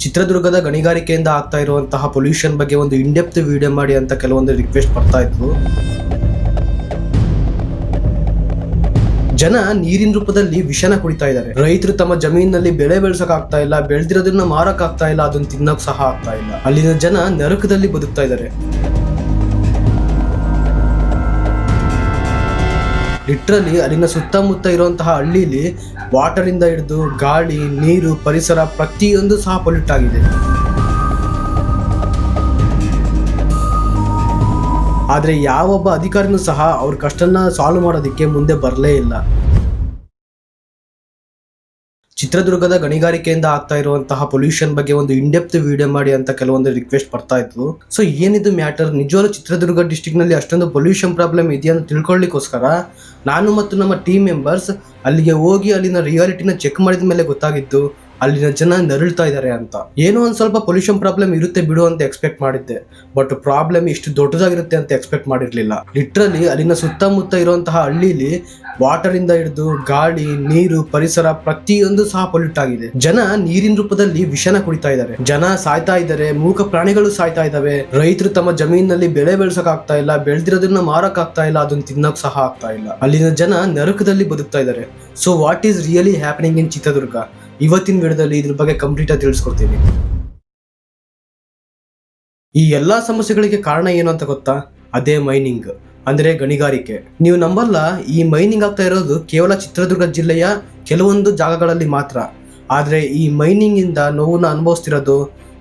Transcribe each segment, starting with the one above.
ಚಿತ್ರದುರ್ಗದ ಗಣಿಗಾರಿಕೆಯಿಂದ ಆಗ್ತಾ ಇರುವಂತಹ ಪೊಲ್ಯೂಷನ್ ಬಗ್ಗೆ ಒಂದು ಇನ್ಡೆಪ್ತ್ ವಿಡಿಯೋ ಮಾಡಿ ಅಂತ ಕೆಲವೊಂದು ರಿಕ್ವೆಸ್ಟ್ ಬರ್ತಾ ಇತ್ತು. ಜನ ನೀರಿನ ರೂಪದಲ್ಲಿ ವಿಷನ ಕುಡಿತಾ ಇದ್ದಾರೆ. ರೈತರು ತಮ್ಮ ಜಮೀನಿನಲ್ಲಿ ಬೆಳೆ ಬೆಳೆಸಕ್ ಆಗ್ತಾ ಇಲ್ಲ, ಬೆಳೆದಿರೋದನ್ನ ಮಾರಕ್ ಆಗ್ತಾ ಇಲ್ಲ, ಅದನ್ನ ತಿನ್ನಕ್ ಸಹ ಆಗ್ತಾ ಇಲ್ಲ. ಅಲ್ಲಿನ ಜನ ನರಕದಲ್ಲಿ ಬದುಕ್ತಾ ಇದ್ದಾರೆ. ಲಿಟ್ರಲಿ ಅಲ್ಲಿನ ಸುತ್ತಮುತ್ತ ಇರುವಂತಹ ಹಳ್ಳಿಲಿ ವಾಟರ್ ಇಂದ ಹಿಡಿದು ಗಾಳಿ, ನೀರು, ಪರಿಸರ ಪ್ರತಿಯೊಂದು ಸಹ ಪೊಲ್ಯೂಟ್ ಆಗಿದೆ. ಆದ್ರೆ ಯಾವೊಬ್ಬ ಅಧಿಕಾರಿನೂ ಸಹ ಅವ್ರ ಕಷ್ಟನ ಸಾಲ್ವ್ ಮಾಡೋದಕ್ಕೆ ಮುಂದೆ ಬರಲೇ ಇಲ್ಲ. ಚಿತ್ರದುರ್ಗದ ಗಣಿಗಾರಿಕೆಯಿಂದ ಆಗ್ತಾ ಇರುವಂತಹ ಪೊಲ್ಯೂಷನ್ ಬಗ್ಗೆ ಒಂದು ಇನ್ಡೆಪ್ತ್ ವಿಡಿಯೋ ಮಾಡಿ ಅಂತ ಕೆಲವೊಂದು ರಿಕ್ವೆಸ್ಟ್ ಬರ್ತಾ ಇತ್ತು. ಸೊ ಏನಿದು ಮ್ಯಾಟರ್, ನಿಜವಾಗ್ಲೂ ಚಿತ್ರದುರ್ಗ ಡಿಸ್ಟ್ರಿಕ್ಟ್ ನಲ್ಲಿ ಅಷ್ಟೊಂದು ಪೊಲ್ಯೂಷನ್ ಪ್ರಾಬ್ಲಮ್ ಇದೆಯಾ ಅಂತ ತಿಳ್ಕೊಳ್ಳಿಕ್ಕೋಸ್ಕರ ನಾನು ಮತ್ತು ನಮ್ಮ ಟೀಮ್ ಮೆಂಬರ್ಸ್ ಅಲ್ಲಿಗೆ ಹೋಗಿ ಅಲ್ಲಿನ ರಿಯಾಲಿಟಿನ ಚೆಕ್ ಮಾಡಿದ ಮೇಲೆ ಗೊತ್ತಾಗಿದ್ದು ಅಲ್ಲಿನ ಜನ ನರಳ್ತಾ ಇದ್ದಾರೆ ಅಂತ. ಏನೋ ಒಂದ್ ಸ್ವಲ್ಪ ಪೊಲ್ಯೂಷನ್ ಪ್ರಾಬ್ಲಮ್ ಇರುತ್ತೆ ಬಿಡು ಅಂತ ಎಕ್ಸ್ಪೆಕ್ಟ್ ಮಾಡಿದ್ದೆ, ಬಟ್ ಪ್ರಾಬ್ಲಮ್ ಇಷ್ಟು ದೊಡ್ಡದಾಗಿರುತ್ತೆ ಅಂತ ಎಕ್ಸ್ಪೆಕ್ಟ್ ಮಾಡಿರ್ಲಿಲ್ಲ. ಲಿಟ್ರಲಿ ಅಲ್ಲಿನ ಸುತ್ತಮುತ್ತ ಇರುವಂತಹ ಹಳ್ಳಿಲಿ ವಾಟರ್ ಇಂದ ಹಿಡಿದು ಗಾಳಿ, ನೀರು, ಪರಿಸರ ಪ್ರತಿಯೊಂದು ಸಹ ಪೊಲ್ಯೂಟ್ ಆಗಿದೆ. ಜನ ನೀರಿನ ರೂಪದಲ್ಲಿ ವಿಷನ ಕುಡಿತಾ ಇದ್ದಾರೆ. ಜನ ಸಾಯ್ತಾ ಇದ್ದಾರೆ, ಮೂಕ ಪ್ರಾಣಿಗಳು ಸಾಯ್ತಾ ಇದಾವೆ. ರೈತರು ತಮ್ಮ ಜಮೀನಿನಲ್ಲಿ ಬೆಳೆ ಬೆಳೆಸಕ್ ಆಗ್ತಾ ಇಲ್ಲ, ಬೆಳೆದಿರೋದನ್ನ ಮಾರಕ್ ಆಗ್ತಾ ಇಲ್ಲ, ಅದನ್ನ ತಿನ್ನಕ್ ಸಹ ಆಗ್ತಾ ಇಲ್ಲ. ಅಲ್ಲಿನ ಜನ ನರಕದಲ್ಲಿ ಬದುಕ್ತಾ ಇದ್ದಾರೆ. So what is really happening in Chitradurga? ಇವತ್ತಿನ ವಿಡಿಯೋದಲ್ಲಿ ಇದ್ರ ಬಗ್ಗೆ ಕಂಪ್ಲೀಟ್ ಆಗಿ ತಿಳಿಸ್ಕೊಡ್ತೀನಿ. ಈ ಎಲ್ಲಾ ಸಮಸ್ಯೆಗಳಿಗೆ ಕಾರಣ ಏನು ಅಂತ ಗೊತ್ತಾ? ಅದೇ ಮೈನಿಂಗ್, ಅಂದ್ರೆ ಗಣಿಗಾರಿಕೆ. ನೀವು ನಂಬಲ್ಲ, ಈ ಮೈನಿಂಗ್ ಆಗ್ತಾ ಇರೋದು ಕೇವಲ ಚಿತ್ರದುರ್ಗ ಜಿಲ್ಲೆಯ ಕೆಲವೊಂದು ಜಾಗಗಳಲ್ಲಿ ಮಾತ್ರ. ಆದ್ರೆ ಈ ಮೈನಿಂಗ್ ಇಂದ ನೋವನ್ನ ಅನುಭವಿಸ್ತಿರೋದು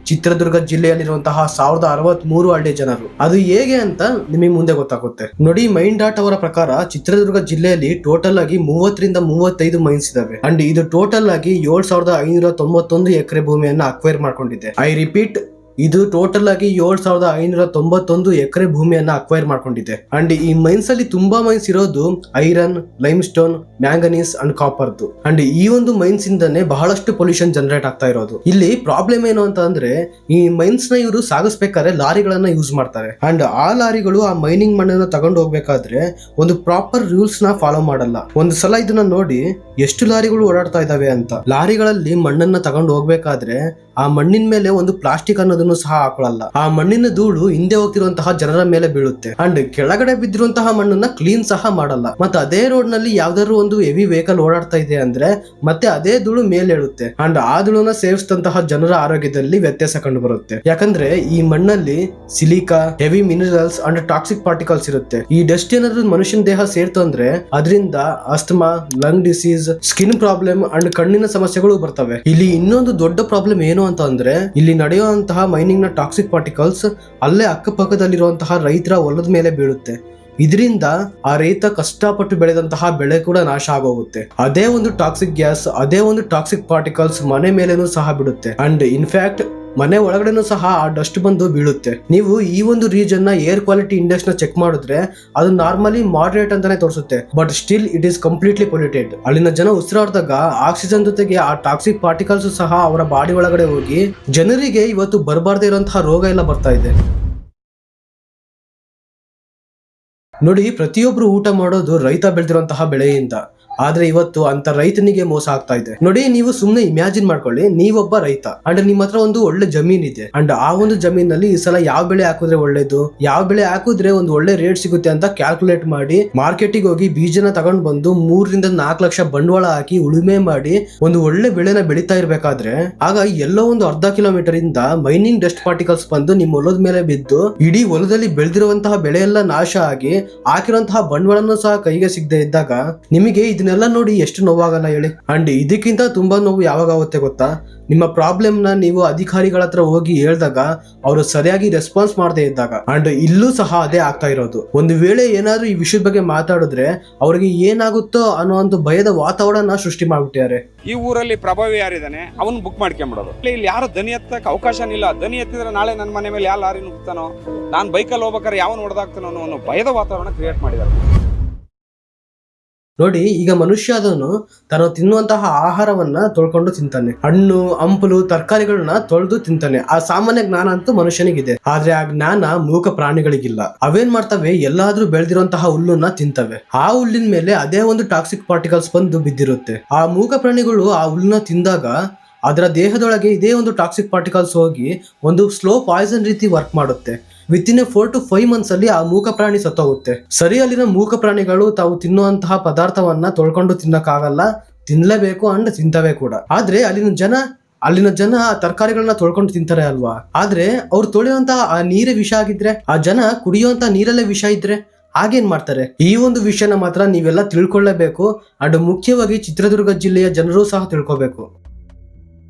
ಚಿತ್ರದುರ್ಗ ಜಿಲ್ಲೆಯಲ್ಲಿರುವಂತಹ 1063 ಹಳ್ಳಿ ಜನರು. ಅದು ಹೇಗೆ ಅಂತ ನಿಮಗೆ ಮುಂದೆ ಗೊತ್ತಾಗುತ್ತೆ ನೋಡಿ. ಮೈನ್ ಡಾಟ್ ಅವರ ಪ್ರಕಾರ ಚಿತ್ರದುರ್ಗ ಜಿಲ್ಲೆಯಲ್ಲಿ ಟೋಟಲ್ ಆಗಿ 30 ರಿಂದ 35 ಮೈನ್ಸ್ ಇದಾವೆ. ಅಂಡ್ ಇದು ಟೋಟಲ್ ಆಗಿ 7591 ಎಕರೆ ಭೂಮಿಯನ್ನ ಅಕ್ವೈರ್ ಮಾಡ್ಕೊಂಡಿದೆ. ಐ ರಿಪೀಟ್, ಇದು ಟೋಟಲ್ ಆಗಿ 7591 ಎಕರೆ ಭೂಮಿಯನ್ನ ಅಕ್ವೈರ್ ಮಾಡ್ಕೊಂಡಿದೆ. ಅಂಡ್ ಈ ಮೈನ್ಸ್ ಅಲ್ಲಿ ತುಂಬಾ ಮೈನ್ಸ್ ಇರೋದು iron, lime stone, manganese and ಕಾಪರ್ದು. ಅಂಡ್ ಈ ಒಂದು ಮೈನ್ಸ್ ಇಂದಾನೆ ಬಹಳಷ್ಟು ಪೊಲ್ಯೂಷನ್ ಜನರೇಟ್ ಆಗ್ತಾ ಇರೋದು. ಇಲ್ಲಿ ಪ್ರಾಬ್ಲಮ್ ಏನು ಅಂತ ಅಂದ್ರೆ, ಈ ಮೈನ್ಸ್ ನ ಇವರು ಸಾಗಿಸ್ಬೇಕಾದ್ರೆ ಲಾರಿಗಳನ್ನ ಯೂಸ್ ಮಾಡ್ತಾರೆ. ಅಂಡ್ ಆ ಲಾರಿಗಳು ಆ ಮೈನಿಂಗ್ ಮಣ್ಣನ್ನ ತಗೊಂಡು ಹೋಗ್ಬೇಕಾದ್ರೆ ಒಂದು ಪ್ರಾಪರ್ ರೂಲ್ಸ್ ನ ಫಾಲೋ ಮಾಡಲ್ಲ. ಒಂದು ಸಲ ಇದನ್ನ ನೋಡಿ ಎಷ್ಟು ಲಾರಿಗಳು ಓಡಾಡ್ತಾ ಇದಾವೆ ಅಂತ. ಲಾರಿಗಳಲ್ಲಿ ಮಣ್ಣನ್ನ ತಗೊಂಡು ಹೋಗ್ಬೇಕಾದ್ರೆ ಆ ಮಣ್ಣಿನ ಮೇಲೆ ಒಂದು ಪ್ಲಾಸ್ಟಿಕ್ ಅನ್ನೋದನ್ನು ಸಹ ಹಾಕೊಳ್ಳಲ್ಲ. ಆ ಮಣ್ಣಿನ ಧೂಳು ಹಿಂದೆ ಹೋಗ್ತಿರುವಂತಹ ಜನರ ಮೇಲೆ ಬೀಳುತ್ತೆ. ಅಂಡ್ ಕೆಳಗಡೆ ಬಿದ್ದಿರುವಂತಹ ಮಣ್ಣನ್ನ ಕ್ಲೀನ್ ಸಹ ಮಾಡಲ್ಲ. ಮತ್ತೆ ಅದೇ ರೋಡ್ ನಲ್ಲಿ ಯಾವ್ದಾದ್ರು ಒಂದು ಹೆವಿ ವೆಹಿಕಲ್ ಓಡಾಡ್ತಾ ಇದೆ ಅಂದ್ರೆ ಮತ್ತೆ ಅದೇ ಧೂಳು ಮೇಲೆ ಹೇಳುತ್ತೆ. ಅಂಡ್ ಆ ಧೂಳನ್ನ ಸೇವಿಸಿದಂತಹ ಜನರ ಆರೋಗ್ಯದಲ್ಲಿ ವ್ಯತ್ಯಾಸ ಕಂಡು ಬರುತ್ತೆ. ಯಾಕಂದ್ರೆ ಈ ಮಣ್ಣಲ್ಲಿ silica, heavy minerals and toxic particles ಇರುತ್ತೆ. ಈ ಡಸ್ಟ್ ಏನಾದ್ರು ಮನುಷ್ಯನ ದೇಹ ಸೇರ್ತು ಅಂದ್ರೆ ಅದರಿಂದ asthma, lung disease, skin problem and ಕಣ್ಣಿನ ಸಮಸ್ಯೆಗಳು ಬರ್ತವೆ. ಇಲ್ಲಿ ಇನ್ನೊಂದು ದೊಡ್ಡ ಪ್ರಾಬ್ಲಮ್ ಏನು ಅಂತ ಅಂದ್ರೆ, ಇಲ್ಲಿ ನಡೆಯುವಂತಹ ಮೈನಿಂಗ್ ನ ಟಾಕ್ಸಿಕ್ ಪಾರ್ಟಿಕಲ್ಸ್ ಅಲ್ಲೇ ಅಕ್ಕಪಕ್ಕದಲ್ಲಿರುವಂತಹ ರೈತರ ಹೊಲದ ಮೇಲೆ ಬೀಳುತ್ತೆ. ಇದರಿಂದ ಆ ರೈತ ಕಷ್ಟಪಟ್ಟು ಬೆಳೆದಂತಹ ಬೆಳೆ ಕೂಡ ನಾಶ ಆಗೋಗುತ್ತೆ. ಅದೇ ಒಂದು ಟಾಕ್ಸಿಕ್ ಗ್ಯಾಸ್, ಅದೇ ಒಂದು ಟಾಕ್ಸಿಕ್ ಪಾರ್ಟಿಕಲ್ಸ್ ಮನೆ ಮೇಲೇನೂ ಸಹ ಬಿಡುತ್ತೆ. ಅಂಡ್ ಇನ್ಫ್ಯಾಕ್ಟ್ ಮನೆ ಒಳಗಡೆನೂ ಸಹ ಆ ಡಸ್ಟ್ ಬಂದು ಬೀಳುತ್ತೆ. ನೀವು ಈ ಒಂದು ರೀಜನ್ ನ ಏರ್ ಕ್ವಾಲಿಟಿ ಇಂಡೆಕ್ಸ್ ನ ಚೆಕ್ ಮಾಡಿದ್ರೆ ಅದು ನಾರ್ಮಲಿ ಮಾಡರೇಟ್ ಅಂತಾನೆ ತೋರಿಸುತ್ತೆ, but still it is completely polluted. ಅಲ್ಲಿನ ಜನ ಉಸಿರಾಡಿದಾಗ ಆಕ್ಸಿಜನ್ ಜೊತೆಗೆ ಆ ಟಾಕ್ಸಿಕ್ ಪಾರ್ಟಿಕಲ್ಸ್ ಸಹ ಅವರ ಬಾಡಿ ಒಳಗಡೆ ಹೋಗಿ ಜನರಿಗೆ ಇವತ್ತು ಬರಬಾರ್ದೇ ಇರುವಂತಹ ರೋಗ ಎಲ್ಲ ಬರ್ತಾ ಇದೆ. ನೋಡಿ, ಪ್ರತಿಯೊಬ್ರು ಊಟ ಮಾಡೋದು ರೈತ ಬೆಳೆದಿರುವಂತಹ ಬೆಳೆಯಿಂದ. ಆದ್ರೆ ಇವತ್ತು ಅಂತ ರೈತನಿಗೆ ಮೋಸ ಆಗ್ತಾ ಇದೆ. ನೋಡಿ, ನೀವು ಸುಮ್ನೆ ಇಮ್ಯಾಜಿನ್ ಮಾಡ್ಕೊಳ್ಳಿ, ನೀವೊಬ್ಬ ರೈತ ಅಂಡ್ ನಿಮ್ಮ ಹತ್ರ ಒಂದು ಒಳ್ಳೆ ಜಮೀನ್ ಇದೆ. ಅಂಡ್ ಆ ಒಂದು ಜಮೀನಲ್ಲಿ ಈ ಸಲ ಯಾವ ಬೆಳೆ ಹಾಕಿದ್ರೆ ಒಳ್ಳೇದು, ಯಾವ ಬೆಳೆ ಹಾಕಿದ್ರೆ ಒಂದು ಒಳ್ಳೆ ರೇಟ್ ಸಿಗುತ್ತೆ ಅಂತ ಕ್ಯಾಲ್ಕುಲೇಟ್ ಮಾಡಿ ಮಾರ್ಕೆಟಿಗೆ ಹೋಗಿ ಬೀಜನ ತಗೊಂಡ್ ಬಂದು 3 ರಿಂದ 4 ಲಕ್ಷ ಬಂಡವಾಳ ಹಾಕಿ ಉಳುಮೆ ಮಾಡಿ ಒಂದು ಒಳ್ಳೆ ಬೆಳೆನ ಬೆಳೀತಾ ಇರ್ಬೇಕಾದ್ರೆ ಆಗ ಎಲ್ಲೋ ಒಂದು ಅರ್ಧ ಕಿಲೋಮೀಟರ್ ಇಂದ ಮೈನಿಂಗ್ ಡಸ್ಟ್ ಪಾರ್ಟಿಕಲ್ಸ್ ಬಂದು ನಿಮ್ಮ ಹೊಲದ ಮೇಲೆ ಬಿದ್ದು ಇಡೀ ಹೊಲದಲ್ಲಿ ಬೆಳೆದಿರುವಂತಹ ಬೆಳೆ ಎಲ್ಲ ನಾಶ ಆಗಿ ಹಾಕಿರುವಂತಹ ಬಂಡವಾಳನೂ ಸಹ ಕೈಗೆ ಸಿಗದೆ ಇದ್ದಾಗ ನಿಮಗೆ ಇದನ್ನೆಲ್ಲ ನೋಡಿ ಎಷ್ಟು ನೋವಾಗಲ್ಲ ಹೇಳಿ. ಅಂಡ್ ಇದಕ್ಕಿಂತ ತುಂಬಾ ನೋವು ಯಾವಾಗ ಆಗುತ್ತೆ ಗೊತ್ತಾ? ನಿಮ್ಮ ಪ್ರಾಬ್ಲಮ್ ನ ನೀವು ಅಧಿಕಾರಿಗಳ ಹತ್ರ ಹೋಗಿ ಹೇಳಿದಾಗ ಅವರು ಸರಿಯಾಗಿ ರೆಸ್ಪಾನ್ಸ್ ಮಾಡದೇ ಇದ್ದಾಗ. ಅಂಡ್ ಇಲ್ಲೂ ಸಹ ಅದೇ ಆಗ್ತಾ ಇರೋದು. ಒಂದು ವೇಳೆ ಏನಾದ್ರೂ ಈ ವಿಷಯದ ಬಗ್ಗೆ ಮಾತಾಡಿದ್ರೆ ಅವ್ರಿಗೆ ಏನಾಗುತ್ತೋ ಅನ್ನೋ ಒಂದು ಭಯದ ವಾತಾವರಣ ಸೃಷ್ಟಿ ಮಾಡ್ಬಿಟ್ಟಿದ್ದಾರೆ. ಈ ಊರಲ್ಲಿ ಪ್ರಭಾವಿ ಯಾರಿದ್ದಾನೆ ಅವನ್ ಬುಕ್ ಮಾಡ್ಕೊಂಡ್ಬಿಡೋದು. ಇಲ್ಲಿ ಯಾರು ದನಿ ಎತ್ತಕ್ಕೆ ಅವಕಾಶನೇ ಇಲ್ಲ. ದನಿ ಎತ್ತಿದ್ರೆ ನಾಳೆ ನನ್ನ ಮನೆ ಮೇಲೆ ಯಾವ ಲಾರಿ ನುಗ್ತಾನೋ, ನಾನು ಬೈಕಲ್ಲಿ ಹೋಗ್ಬೇಕಾದ್ರೆ ಯಾವನ್ ಹೊಡೆದಾಗ್ತಾನೋ ಅನ್ನೋ ಭಯದ ವಾತಾವರಣ ಕ್ರಿಯೇಟ್ ಮಾಡಿದ್ದಾರೆ. ನೋಡಿ, ಈಗ ಮನುಷ್ಯ ಅದನ್ನು ತಾನು ತಿನ್ನುವಂತಹ ಆಹಾರವನ್ನ ತೊಳ್ಕೊಂಡು ತಿಂತಾನೆ. ಹಣ್ಣು, ಹಂಪಲು, ತರಕಾರಿಗಳನ್ನ ತೊಳೆದು ತಿಂತಾನೆ. ಆ ಸಾಮಾನ್ಯ ಜ್ಞಾನ ಅಂತೂ ಮನುಷ್ಯನಿಗಿದೆ. ಆದ್ರೆ ಆ ಜ್ಞಾನ ಮೂಕ ಪ್ರಾಣಿಗಳಿಗಿಲ್ಲ. ಅವೇನ್ ಮಾಡ್ತವೆ, ಎಲ್ಲಾದ್ರೂ ಬೆಳೆದಿರುವಂತಹ ಹುಲ್ಲನ್ನ ತಿಂತವೆ. ಆ ಹುಲ್ಲಿನ ಮೇಲೆ ಅದೇ ಒಂದು ಟಾಕ್ಸಿಕ್ ಪಾರ್ಟಿಕಲ್ಸ್ ಬಂದು ಬಿದ್ದಿರುತ್ತೆ. ಆ ಮೂಕ ಪ್ರಾಣಿಗಳು ಆ ಹುಲ್ಲನ್ನ ತಿಂದಾಗ ಅದರ ದೇಹದೊಳಗೆ ಇದೇ ಒಂದು ಟಾಕ್ಸಿಕ್ ಪಾರ್ಟಿಕಲ್ಸ್ ಹೋಗಿ ಒಂದು ಸ್ಲೋ ಪಾಯ್ಸನ್ ರೀತಿ ವರ್ಕ್ ಮಾಡುತ್ತೆ. ವಿತಿನ್ 4 to 5 months ಅಲ್ಲಿ ಆ ಮೂಕ ಪ್ರಾಣಿ ಸತ್ತೋಗುತ್ತೆ. ಸರಿ, ಅಲ್ಲಿನ ಮೂಕ ಪ್ರಾಣಿಗಳು ತಾವು ತಿನ್ನುವಂತಹ ಪದಾರ್ಥವನ್ನ ತೊಳ್ಕೊಂಡು ತಿನ್ನಕ್ಕಾಗಲ್ಲ, ತಿನ್ಲೇಬೇಕು ಅಂಡ್ ತಿಂತವೆ ಕೂಡ. ಆದ್ರೆ ಅಲ್ಲಿನ ಜನ ಆ ತರಕಾರಿಗಳನ್ನ ತೊಳ್ಕೊಂಡು ತಿಂತಾರೆ ಅಲ್ವಾ. ಆದ್ರೆ ಅವ್ರು ತೊಳೆಯುವಂತಹ ಆ ನೀರೇ ವಿಷ ಆಗಿದ್ರೆ, ಆ ಜನ ಕುಡಿಯುವಂತ ನೀರಲ್ಲೇ ವಿಷ ಇದ್ರೆ ಹಾಗೇನ್ ಮಾಡ್ತಾರೆ? ಈ ಒಂದು ವಿಷಯನ ಮಾತ್ರ ನೀವೆಲ್ಲ ತಿಳ್ಕೊಳ್ಳೇಬೇಕು. ಅಂಡ್ ಮುಖ್ಯವಾಗಿ ಚಿತ್ರದುರ್ಗ ಜಿಲ್ಲೆಯ ಜನರು ಸಹ ತಿಳ್ಕೋಬೇಕು.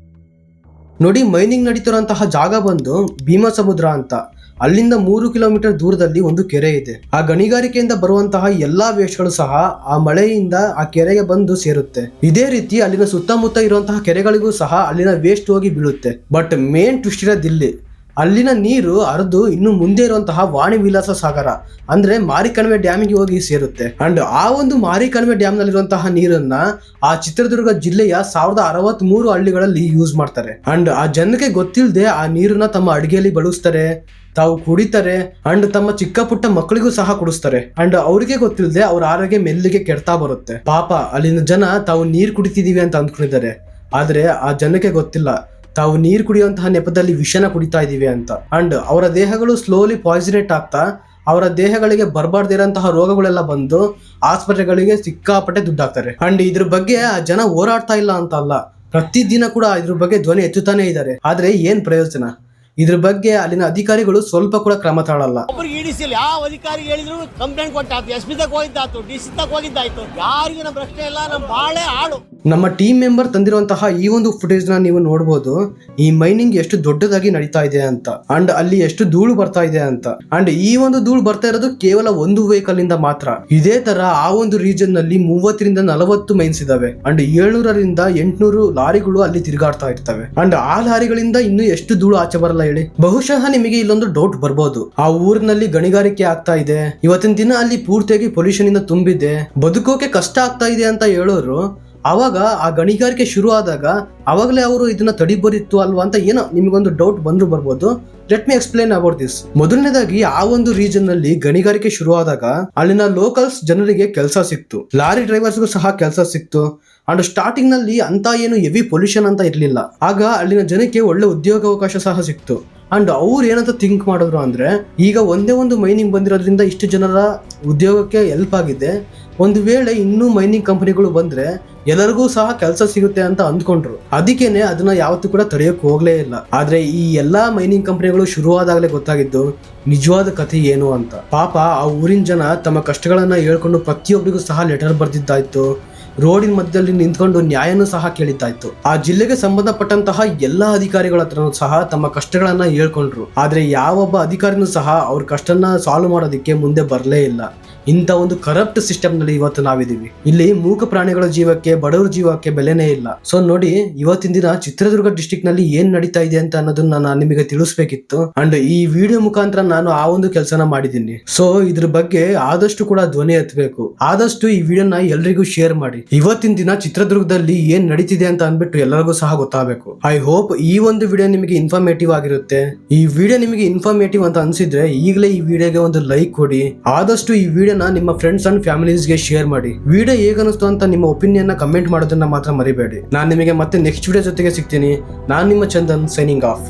ನೋಡಿ, ಮೈನಿಂಗ್ ನಡೀತಿರುವಂತಹ ಜಾಗ ಬಂದು ಭೀಮಸಮುದ್ರ ಅಂತ. ಅಲ್ಲಿಂದ 3 ಕಿಲೋಮೀಟರ್ ದೂರದಲ್ಲಿ ಒಂದು ಕೆರೆ ಇದೆ. ಆ ಗಣಿಗಾರಿಕೆಯಿಂದ ಬರುವಂತಹ ಎಲ್ಲಾ ವೇಸ್ಟ್ಗಳು ಸಹ ಆ ಮಳೆಯಿಂದ ಆ ಕೆರೆಗೆ ಬಂದು ಸೇರುತ್ತೆ. ಇದೇ ರೀತಿ ಅಲ್ಲಿನ ಸುತ್ತಮುತ್ತ ಇರುವಂತಹ ಕೆರೆಗಳಿಗೂ ಸಹ ಅಲ್ಲಿನ ವೇಸ್ಟ್ ಹೋಗಿ ಬೀಳುತ್ತೆ. ಬಟ್ ಮೇನ್ ಟ್ವಿಸ್ಟ್ ಇರೋದಿಲ್ಲಿ. ಅಲ್ಲಿನ ನೀರು ಹರಿದು ಇನ್ನು ಮುಂದೆ ಇರುವಂತಹ ವಾಣಿ ವಿಲಾಸ ಸಾಗರ ಅಂದ್ರೆ ಮಾರಿಕಣಿವೆ ಡ್ಯಾಮಿಗೆ ಹೋಗಿ ಸೇರುತ್ತೆ. ಅಂಡ್ ಆ ಒಂದು ಮಾರಿಕಣಿವೆ ಡ್ಯಾಮ್ ನಲ್ಲಿರುವಂತಹ ನೀರನ್ನ ಆ ಚಿತ್ರದುರ್ಗ ಜಿಲ್ಲೆಯ 1063 ಹಳ್ಳಿಗಳಲ್ಲಿ ಯೂಸ್ ಮಾಡ್ತಾರೆ. ಅಂಡ್ ಆ ಜನಕ್ಕೆ ಗೊತ್ತಿಲ್ಲದೆ ಆ ನೀರನ್ನ ತಮ್ಮ ಅಡಿಗೆಯಲ್ಲಿ ಬಳಸ್ತಾರೆ, ತಾವು ಕುಡಿತಾರೆ, ಅಂಡ್ ತಮ್ಮ ಚಿಕ್ಕ ಪುಟ್ಟ ಮಕ್ಕಳಿಗೂ ಸಹ ಕುಡಿಸ್ತಾರೆ. ಅಂಡ್ ಅವ್ರಿಗೆ ಗೊತ್ತಿಲ್ಲದೆ ಅವ್ರ ಆರೋಗ್ಯ ಮೆಲ್ಲಿಗೆ ಕೆಡ್ತಾ ಬರುತ್ತೆ. ಪಾಪ ಅಲ್ಲಿನ ಜನ ತಾವು ನೀರು ಕುಡಿತಿದೀವಿ ಅಂತ ಅಂದ್ಕೊಂಡಿದ್ದಾರೆ. ಆದ್ರೆ ಆ ಜನಕ್ಕೆ ಗೊತ್ತಿಲ್ಲ ತಾವು ನೀರು ಕುಡಿಯುವಂತಹ ನೆಪದಲ್ಲಿ ವಿಷನ ಕುಡಿತಾ ಇದೀವಿ ಅಂತ. ಅಂಡ್ ಅವರ ದೇಹಗಳು ಸ್ಲೋಲಿ ಪಾಯ್ಸನೇಟ್ ಆಗ್ತಾ ಅವರ ದೇಹಗಳಿಗೆ ಬರಬಾರ್ದಿರೋಂತಹ ರೋಗಗಳೆಲ್ಲ ಬಂದು ಆಸ್ಪತ್ರೆಗಳಿಗೆ ಸಿಕ್ಕಾಪಟ್ಟೆ ದುಡ್ಡಾಗ್ತಾರೆ. ಅಂಡ್ ಇದ್ರ ಬಗ್ಗೆ ಆ ಜನ ಹೋರಾಡ್ತಾ ಇಲ್ಲ ಅಂತ ಅಲ್ಲ, ಪ್ರತಿದಿನ ಕೂಡ ಇದ್ರ ಬಗ್ಗೆ ಧ್ವನಿ ಎತ್ತುತ್ತಾನೆ ಇದ್ದಾರೆ. ಆದ್ರೆ ಏನ್ ಪ್ರಯೋಜನ? ಇದ್ರ ಬಗ್ಗೆ ಅಲ್ಲಿನ ಅಧಿಕಾರಿಗಳು ಸ್ವಲ್ಪ ಕೂಡ ಕ್ರಮ ತಾಳಲ್ಲ. ಒಬ್ಬರಿಗೆ ಇಡಿಸಿಲ್ಲ, ಯಾವ ಅಧಿಕಾರಿ ಹೇಳಿದ್ರು ಕಂಪ್ಲೇಂಟ್ ಕೊಟ್ಟಾಯ್ತು, SP ತಕ ಹೋಗಿದ್ದಾಯ್ತು, DC ತಕ ಹೋಗಿದ್ದಾಯ್ತು, ಯಾರಿಗೂ ನಮ್ಮ ಪ್ರಶ್ನೆ ಇಲ್ಲ, ನಮ್ಮ ಬಾಳೆ ಹಾಳು. ನಮ್ಮ ಟೀಮ್ ಮೆಂಬರ್ ತಂದಿರುವಂತಹ ಈ ಒಂದು ಫುಟೇಜ್ ನ ನೀವು ನೋಡಬಹುದು. ಈ ಮೈನಿಂಗ್ ಎಷ್ಟು ದೊಡ್ಡದಾಗಿ ನಡೀತಾ ಇದೆ ಅಂತ, ಅಂಡ್ ಅಲ್ಲಿ ಎಷ್ಟು ಧೂಳು ಬರ್ತಾ ಇದೆ ಅಂತ. ಅಂಡ್ ಈ ಒಂದು ಧೂಳು ಬರ್ತಾ ಇರೋದು ಕೇವಲ ಒಂದು ವೆಹಿಕಲ್ ಇಂದ ಮಾತ್ರ. ಇದೇ ತರ ಆ ಒಂದು ರೀಜನ್ ನಲ್ಲಿ 30 ರಿಂದ 40 ಮೈನ್ಸ್ ಇದಾವೆ. ಅಂಡ್ 700 ರಿಂದ 800 ಲಾರಿಗಳು ಅಲ್ಲಿ ತಿರುಗಾಡ್ತಾ ಇರ್ತವೆ. ಅಂಡ್ ಆ ಲಾರಿಗಳಿಂದ ಇನ್ನು ಎಷ್ಟು ಧೂಳು ಆಚೆ ಬರಲ್ಲ ಹೇಳಿ? ಬಹುಶಃ ನಿಮಗೆ ಇಲ್ಲೊಂದು ಡೌಟ್ ಬರ್ಬೋದು, ಆ ಊರಿನಲ್ಲಿ ಗಣಿಗಾರಿಕೆ ಆಗ್ತಾ ಇದೆ, ಇವತ್ತಿನ ದಿನ ಅಲ್ಲಿ ಪೂರ್ತಿಯಾಗಿ ಪೊಲ್ಯೂಷನ್ ಇಂದ ತುಂಬಿದೆ, ಬದುಕೋಕೆ ಕಷ್ಟ ಆಗ್ತಾ ಇದೆ ಅಂತ ಹೇಳೋರು ಅವಾಗ ಆ ಗಣಿಗಾರಿಕೆ ಶುರು ಆದಾಗ ಅವಾಗಲೇ ಅವರು ಇದನ್ನ ತಡಿಬೋದಿತ್ತು ಅಲ್ವಾ ಅಂತ ಏನೋ ನಿಮಗೊಂದು ಡೌಟ್ ಬಂದ್ರು ಬರ್ಬೋದು. Let me explain about this. ಮೊದಲನೇದಾಗಿ ಆ ಒಂದು ರೀಜನ್ ನಲ್ಲಿ ಗಣಿಗಾರಿಕೆ ಶುರು ಆದಾಗ ಅಲ್ಲಿನ ಲೋಕಲ್ಸ್ ಜನರಿಗೆ ಕೆಲಸ ಸಿಕ್ತು, ಲಾರಿ ಡ್ರೈವರ್ಸ್ಗೂ ಸಹ ಕೆಲಸ ಸಿಕ್ತು. ಅಂಡ್ ಸ್ಟಾರ್ಟಿಂಗ್ ನಲ್ಲಿ ಅಂತ ಏನು ಹೆವಿ ಪೊಲ್ಯೂಷನ್ ಅಂತ ಇರ್ಲಿಲ್ಲ. ಆಗ ಅಲ್ಲಿನ ಜನಕ್ಕೆ ಒಳ್ಳೆ ಉದ್ಯೋಗಾವಕಾಶ ಸಹ ಸಿಕ್ತು. ಅಂಡ್ ಅವ್ರು ಏನಂತ ಥಿಂಕ್ ಮಾಡಿದ್ರು ಅಂದ್ರೆ, ಈಗ ಒಂದೇ ಒಂದು ಮೈನಿಂಗ್ ಬಂದಿರೋದ್ರಿಂದ ಇಷ್ಟು ಜನರ ಉದ್ಯೋಗಕ್ಕೆ ಹೆಲ್ಪ್ ಆಗಿದೆ, ಒಂದು ವೇಳೆ ಇನ್ನೂ ಮೈನಿಂಗ್ ಕಂಪನಿಗಳು ಬಂದ್ರೆ ಎಲ್ಲರಿಗೂ ಸಹ ಕೆಲಸ ಸಿಗುತ್ತೆ ಅಂತ ಅಂದ್ಕೊಂಡ್ರು. ಅದಕ್ಕೇನೆ ಅದನ್ನ ಯಾವತ್ತೂ ಕೂಡ ತಡೆಯೋಕೆ ಹೋಗ್ಲೇ ಇಲ್ಲ. ಆದ್ರೆ ಈ ಎಲ್ಲಾ ಮೈನಿಂಗ್ ಕಂಪನಿಗಳು ಶುರುವಾದಾಗಲೇ ಗೊತ್ತಾಗಿದ್ದು ನಿಜವಾದ ಕಥೆ ಏನು ಅಂತ. ಪಾಪ ಆ ಊರಿನ ಜನ ತಮ್ಮ ಕಷ್ಟಗಳನ್ನ ಹೇಳ್ಕೊಂಡು ಪ್ರತಿಯೊಬ್ಬರಿಗೂ ಸಹ ಲೆಟರ್ ಬರ್ದಿದ್ದಾಯ್ತು, ರೋಡಿನ ಮಧ್ಯದಲ್ಲಿ ನಿಂತ್ಕೊಂಡು ನ್ಯಾಯನೂ ಸಹ ಕೇಳಿದ್ದಾಯ್ತು. ಆ ಜಿಲ್ಲೆಗೆ ಸಂಬಂಧಪಟ್ಟಂತಹ ಎಲ್ಲಾ ಅಧಿಕಾರಿಗಳ ಹತ್ರನೂ ಸಹ ತಮ್ಮ ಕಷ್ಟಗಳನ್ನ ಹೇಳ್ಕೊಂಡ್ರು. ಆದ್ರೆ ಯಾವೊಬ್ಬ ಅಧಿಕಾರಿನೂ ಸಹ ಅವ್ರ ಕಷ್ಟನ ಸಾಲ್ವ್ ಮಾಡೋದಕ್ಕೆ ಮುಂದೆ ಬರಲೇ ಇಲ್ಲ. ಇಂಥ ಒಂದು ಕರಪ್ಟ್ ಸಿಸ್ಟಮ್ ನಲ್ಲಿ ಇವತ್ತು ನಾವಿದೀವಿ. ಇಲ್ಲಿ ಮೂಕ ಪ್ರಾಣಿಗಳ ಜೀವಕ್ಕೆ, ಬಡವರ ಜೀವಕ್ಕೆ ಬೆಲೆನೇ ಇಲ್ಲ. ಸೊ ನೋಡಿ, ಇವತ್ತಿನ ದಿನ ಚಿತ್ರದುರ್ಗ ಡಿಸ್ಟ್ರಿಕ್ಟ್ ನಲ್ಲಿ ಏನ್ ನಡೀತಾ ಇದೆ ಅಂತ ಅನ್ನೋದನ್ನ ನಾನು ನಿಮಗೆ ತಿಳಿಸ್ಬೇಕಿತ್ತು. ಅಂಡ್ ಈ ವಿಡಿಯೋ ಮುಖಾಂತರ ನಾನು ಆ ಒಂದು ಕೆಲಸನ ಮಾಡಿದ್ದೀನಿ. ಸೊ ಇದ್ರ ಬಗ್ಗೆ ಆದಷ್ಟು ಕೂಡ ಧ್ವನಿ ಎತ್ತಬೇಕು. ಆದಷ್ಟು ಈ ವಿಡಿಯೋನ ಎಲ್ರಿಗೂ ಶೇರ್ ಮಾಡಿ. ಇವತ್ತಿನ ದಿನ ಚಿತ್ರದುರ್ಗದಲ್ಲಿ ಏನ್ ನಡೀತಿದೆ ಅಂತ ಅಂದ್ಬಿಟ್ಟು ಎಲ್ಲರಿಗೂ ಸಹ ಗೊತ್ತಾಗಬೇಕು. ಐ ಹೋಪ್ ಈ ಒಂದು ವಿಡಿಯೋ ನಿಮಗೆ ಇನ್ಫಾರ್ಮೇಟಿವ್ ಆಗಿರುತ್ತೆ. ಈ ವಿಡಿಯೋ ನಿಮಗೆ ಇನ್ಫಾರ್ಮೇಟಿವ್ ಅಂತ ಅನ್ಸಿದ್ರೆ ಈಗಲೇ ಈ ವಿಡಿಯೋಗೆ ಒಂದು ಲೈಕ್ ಕೊಡಿ. ಆದಷ್ಟು ಈ ವಿಡಿಯೋನ ನಿಮ್ಮ ಫ್ರೆಂಡ್ಸ್ ಅಂಡ್ ಫ್ಯಾಮಿಲೀಸ್ಗೆ ಶೇರ್ ಮಾಡಿ. ವಿಡಿಯೋ ಹೇಗನ್ನಿಸ್ತು ಅಂತ ನಿಮ್ಮ ಒಪಿನಿಯನ್ ನ ಕಮೆಂಟ್ ಮಾಡೋದನ್ನ ಮಾತ್ರ ಮರಿಬೇಡಿ. ನಾನು ನಿಮಗೆ ಮತ್ತೆ ನೆಕ್ಸ್ಟ್ ವಿಡಿಯೋ ಜೊತೆಗೆ ಸಿಗ್ತೀನಿ. ನಾನು ನಿಮ್ಮ ಚಂದನ್, ಸೈನಿಂಗ್ ಆಫ್.